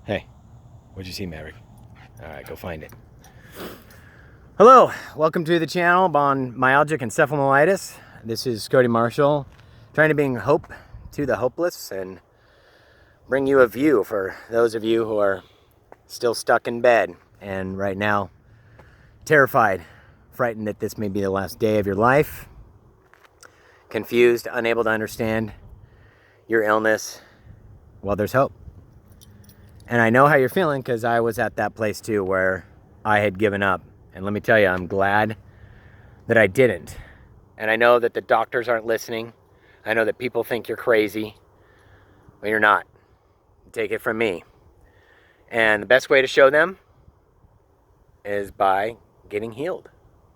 Hey, what'd you see, Maverick? All right, go find it. Hello, welcome to the channel on myalgic encephalomyelitis. This is Kodi Marshall, trying to bring hope to the hopeless and bring you a view for those of you who are still stuck in bed and right now terrified, frightened that this may be the last day of your life, confused, unable to understand your illness. Well, there's hope. And I know how you're feeling because I was at that place too where I had given up. And let me tell you, I'm glad that I didn't. And I know that the doctors aren't listening. I know that people think you're crazy, but you're not. Take it from me. And the best way to show them is by getting healed.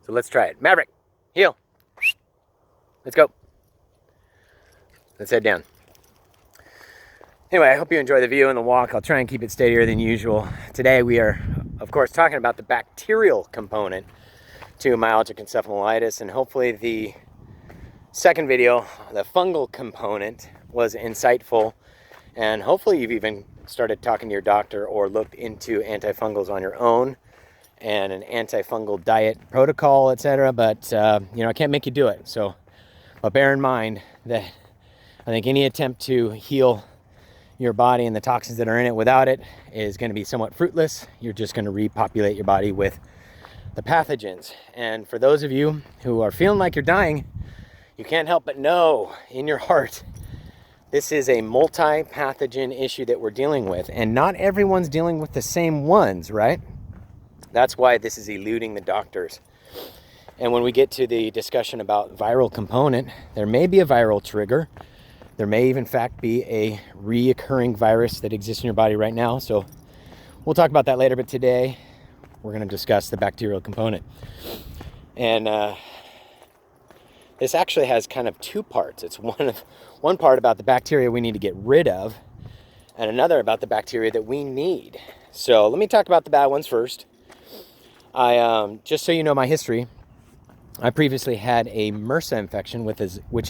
So let's try it. Maverick, heal. Let's go. Let's head down. Anyway, I hope you enjoy the view and the walk. I'll try and keep it steadier than usual. Today we are, of course, talking about the bacterial component to myalgic encephalomyelitis, and hopefully the second video, the fungal component, was insightful, and hopefully you've even started talking to your doctor or looked into antifungals on your own and an antifungal diet protocol, etc. But I can't make you do it. But bear in mind that I think any attempt to heal your body and the toxins that are in it without it is going to be somewhat fruitless. You're just going to repopulate your body with the pathogens. And for those of you who are feeling like you're dying, you can't help but know in your heart this is a multi-pathogen issue that we're dealing with, and not everyone's dealing with the same ones, right? That's why this is eluding the doctors. And when we get to the discussion about viral component, there may be a viral trigger. There may even, in fact, be a reoccurring virus that exists in your body right now. So we'll talk about that later. But today, we're going to discuss the bacterial component. And this actually has kind of two parts. It's one part about the bacteria we need to get rid of, and another about the bacteria that we need. So let me talk about the bad ones first. Just so you know my history, I previously had a MRSA infection, which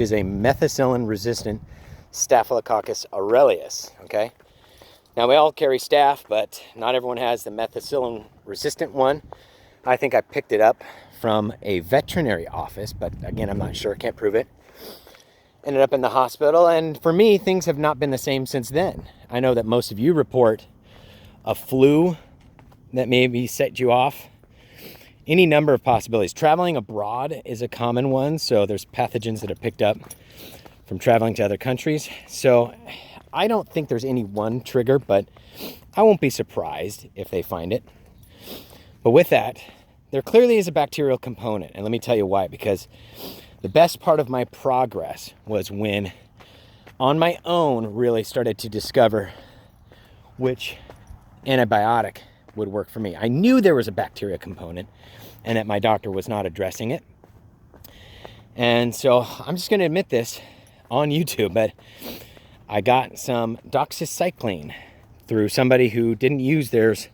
is a methicillin-resistant Staphylococcus aureus, okay? Now, we all carry staph, but not everyone has the methicillin-resistant one. I think I picked it up from a veterinary office, but again, I'm not sure, can't prove it. Ended up in the hospital, and for me, things have not been the same since then. I know that most of you report a flu that maybe set you off. Any number of possibilities. Traveling abroad is a common one, so there's pathogens that are picked up from traveling to other countries. So I don't think there's any one trigger, but I won't be surprised if they find it. But with that, there clearly is a bacterial component, and let me tell you why. Because the best part of my progress was when, on my own, really started to discover which antibiotic would work for me. I knew there was a bacteria component and that my doctor was not addressing it. And so I'm just going to admit this on YouTube, but I got some doxycycline through somebody who didn't use theirs.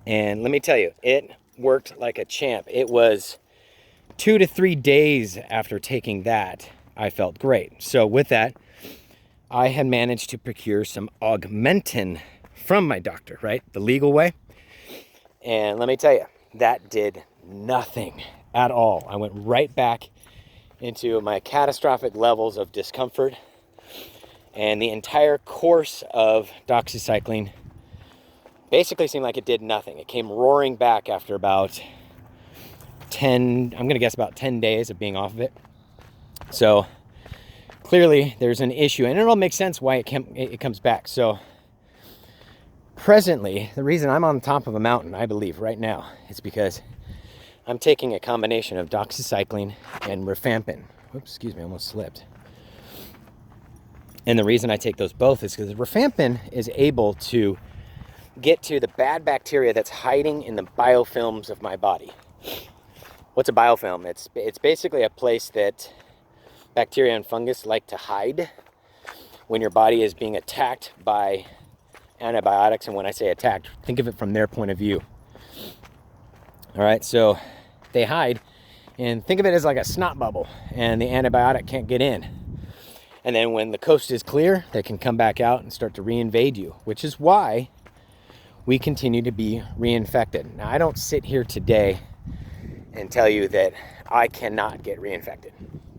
And let me tell you, it worked like a champ. It was 2 to 3 days after taking that, I felt great. So with that, I had managed to procure some Augmentin from my doctor, right? The legal way. And let me tell you, that did nothing at all. I went right back into my catastrophic levels of discomfort, and the entire course of doxycycline basically seemed like it did nothing. It came roaring back after about 10, I'm gonna guess about 10 days of being off of it. So clearly there's an issue, and it all makes sense why it comes back. So presently, the reason I'm on top of a mountain, I believe, right now, is because I'm taking a combination of doxycycline and rifampin. Oops, excuse me, I almost slipped. And the reason I take those both is because rifampin is able to get to the bad bacteria that's hiding in the biofilms of my body. What's a biofilm? It's basically a place that bacteria and fungus like to hide when your body is being attacked by antibiotics. And when I say attacked, think of it from their point of view. All right, so they hide, and think of it as like a snot bubble, and the antibiotic can't get in. And then when the coast is clear, they can come back out and start to reinvade you, which is why we continue to be reinfected. Now, I don't sit here today and tell you that I cannot get reinfected.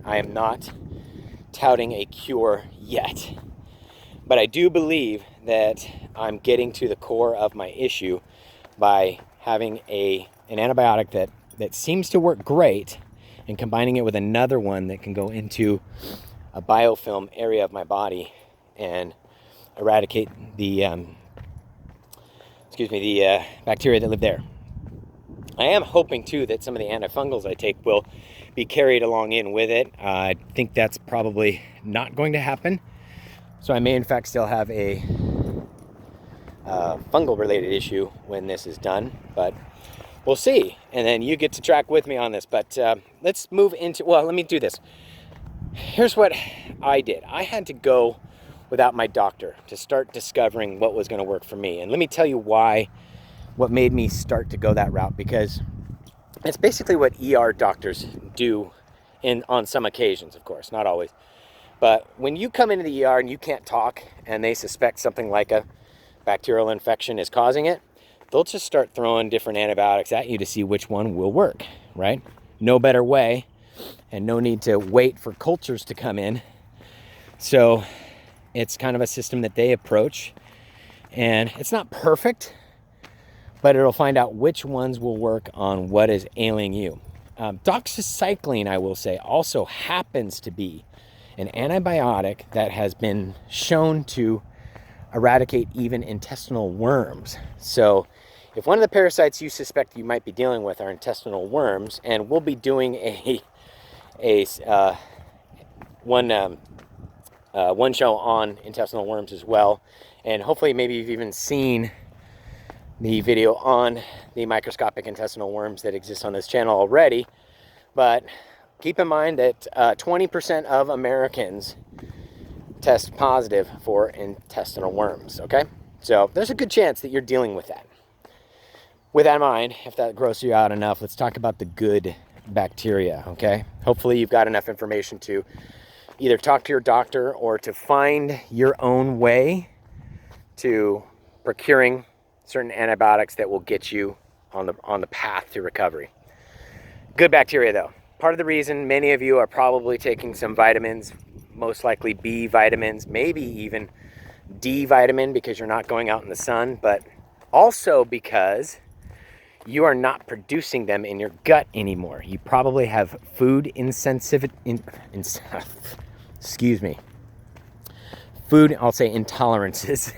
I am not touting a cure yet. But I do believe that I'm getting to the core of my issue by having an antibiotic that seems to work great and combining it with another one that can go into a biofilm area of my body and eradicate the bacteria that live there. I am hoping too that some of the antifungals I take will be carried along in with it. I think that's probably not going to happen. So I may in fact still have a fungal related issue when this is done, but we'll see. And then you get to track with me on this, but let's move into, well, let me do this. Here's what I did. I had to go without my doctor to start discovering what was going to work for me. And let me tell you what made me start to go that route, because it's basically what ER doctors do on some occasions, of course, not always. But when you come into the ER and you can't talk and they suspect something like a bacterial infection is causing it, they'll just start throwing different antibiotics at you to see which one will work, right? No better way, and no need to wait for cultures to come in. So it's kind of a system that they approach, and it's not perfect, but it'll find out which ones will work on what is ailing you. Doxycycline, I will say, also happens to be an antibiotic that has been shown to eradicate even intestinal worms. So if one of the parasites you suspect you might be dealing with are intestinal worms, and we'll be doing one show on intestinal worms as well, and hopefully maybe you've even seen the video on the microscopic intestinal worms that exist on this channel already. But keep in mind that 20% of Americans test positive for intestinal worms, okay? So there's a good chance that you're dealing with that. With that in mind, if that grosses you out enough, let's talk about the good bacteria, okay? Hopefully you've got enough information to either talk to your doctor or to find your own way to procuring certain antibiotics that will get you on the path to recovery. Good bacteria though. Part of the reason many of you are probably taking some vitamins, most likely B vitamins, maybe even D vitamin because you're not going out in the sun, but also because you are not producing them in your gut anymore. You probably have food intolerances.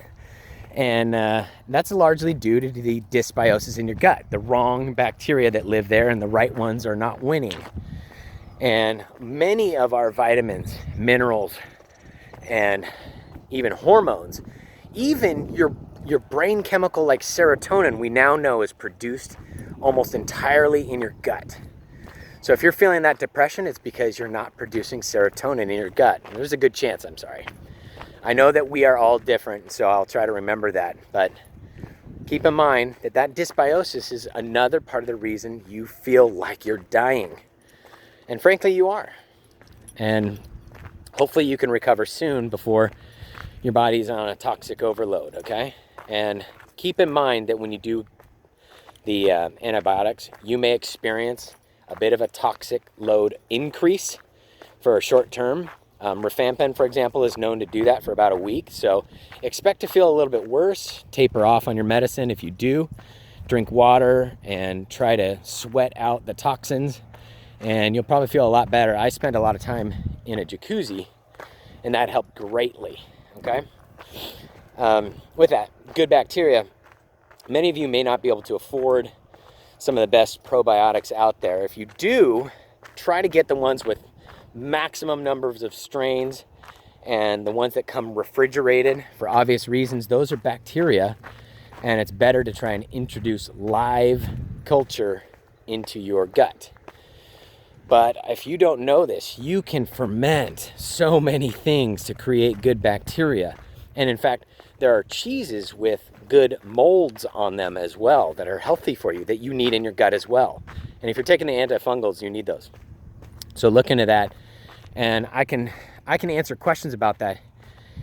And that's largely due to the dysbiosis in your gut. The wrong bacteria that live there and the right ones are not winning. And many of our vitamins, minerals, and even hormones, even your brain chemical like serotonin, we now know is produced almost entirely in your gut. So if you're feeling that depression, it's because you're not producing serotonin in your gut. And there's a good chance, I'm sorry. I know that we are all different, so I'll try to remember that. But keep in mind that dysbiosis is another part of the reason you feel like you're dying. And frankly, you are. And hopefully you can recover soon before your body's on a toxic overload, okay? And keep in mind that when you do the antibiotics, you may experience a bit of a toxic load increase for a short term. Rifampin, for example, is known to do that for about a week. So expect to feel a little bit worse. Taper off on your medicine if you do. Drink water and try to sweat out the toxins, and you'll probably feel a lot better. I spent a lot of time in a jacuzzi, and that helped greatly, okay? With that, good bacteria. Many of you may not be able to afford some of the best probiotics out there. If you do, try to get the ones with maximum numbers of strains, and the ones that come refrigerated for obvious reasons, those are bacteria, and it's better to try and introduce live culture into your gut. But if you don't know this, you can ferment so many things to create good bacteria. And in fact, there are cheeses with good molds on them as well that are healthy for you, that you need in your gut as well. And if you're taking the antifungals, you need those. So look into that, and I can answer questions about that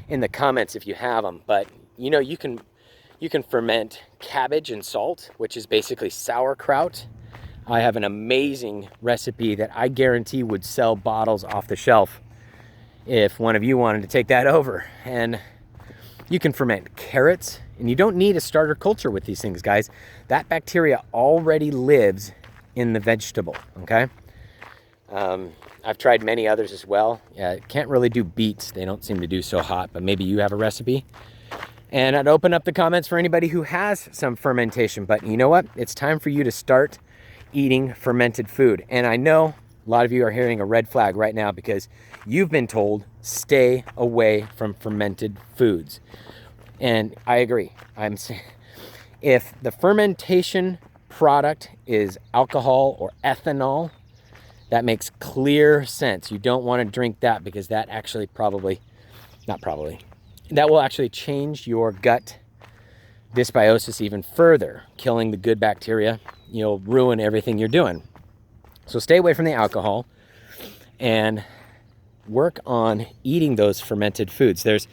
in the comments if you have them. But you know, you can You can ferment cabbage and salt, which is basically sauerkraut. I have an amazing recipe that I guarantee would sell bottles off the shelf if one of you wanted to take that over. And you can ferment carrots, and you don't need a starter culture with these things, guys. That bacteria already lives in the vegetable, okay? I've tried many others as well. Can't really do beets. They don't seem to do so hot, but maybe you have a recipe. And I'd open up the comments for anybody who has some fermentation. But you know what? It's time for you to start eating fermented food. And I know a lot of you are hearing a red flag right now because you've been told stay away from fermented foods. And I agree. I'm saying if the fermentation product is alcohol or ethanol, that makes clear sense. You don't want to drink that because that actually that will actually change your gut dysbiosis even further, killing the good bacteria. You'll ruin everything you're doing. So stay away from the alcohol and work on eating those fermented foods. There's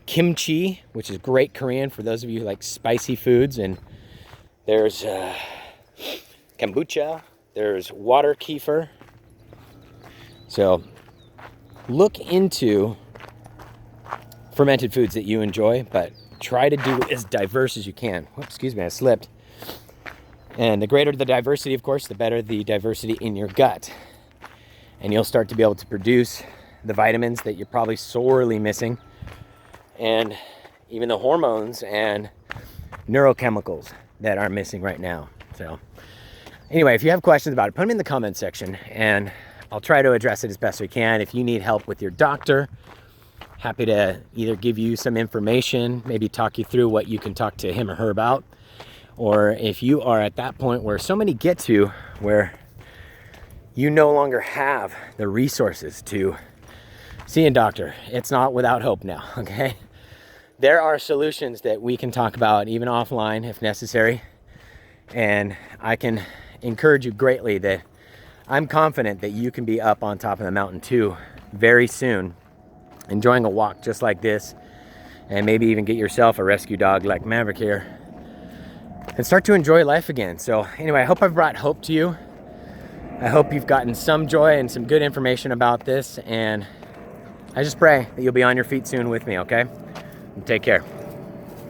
kimchi, which is great Korean for those of you who like spicy foods, and there's kombucha, there's water kefir. So look into fermented foods that you enjoy, but try to do as diverse as you can. Whoops, excuse me, I slipped. And the greater the diversity, of course, the better the diversity in your gut. And you'll start to be able to produce the vitamins that you're probably sorely missing, and even the hormones and neurochemicals that are missing right now. So anyway, if you have questions about it, put them in the comments section and I'll try to address it as best we can. If you need help with your doctor, happy to either give you some information, maybe talk you through what you can talk to him or her about. Or if you are at that point where so many get to, where you no longer have the resources to see a doctor, it's not without hope now, okay? There are solutions that we can talk about even offline if necessary. And I can encourage you greatly that I'm confident that you can be up on top of the mountain too very soon, enjoying a walk just like this, and maybe even get yourself a rescue dog like Maverick here and start to enjoy life again. So anyway, I hope I've brought hope to you. I hope you've gotten some joy and some good information about this, and I just pray that you'll be on your feet soon with me, okay? And take care.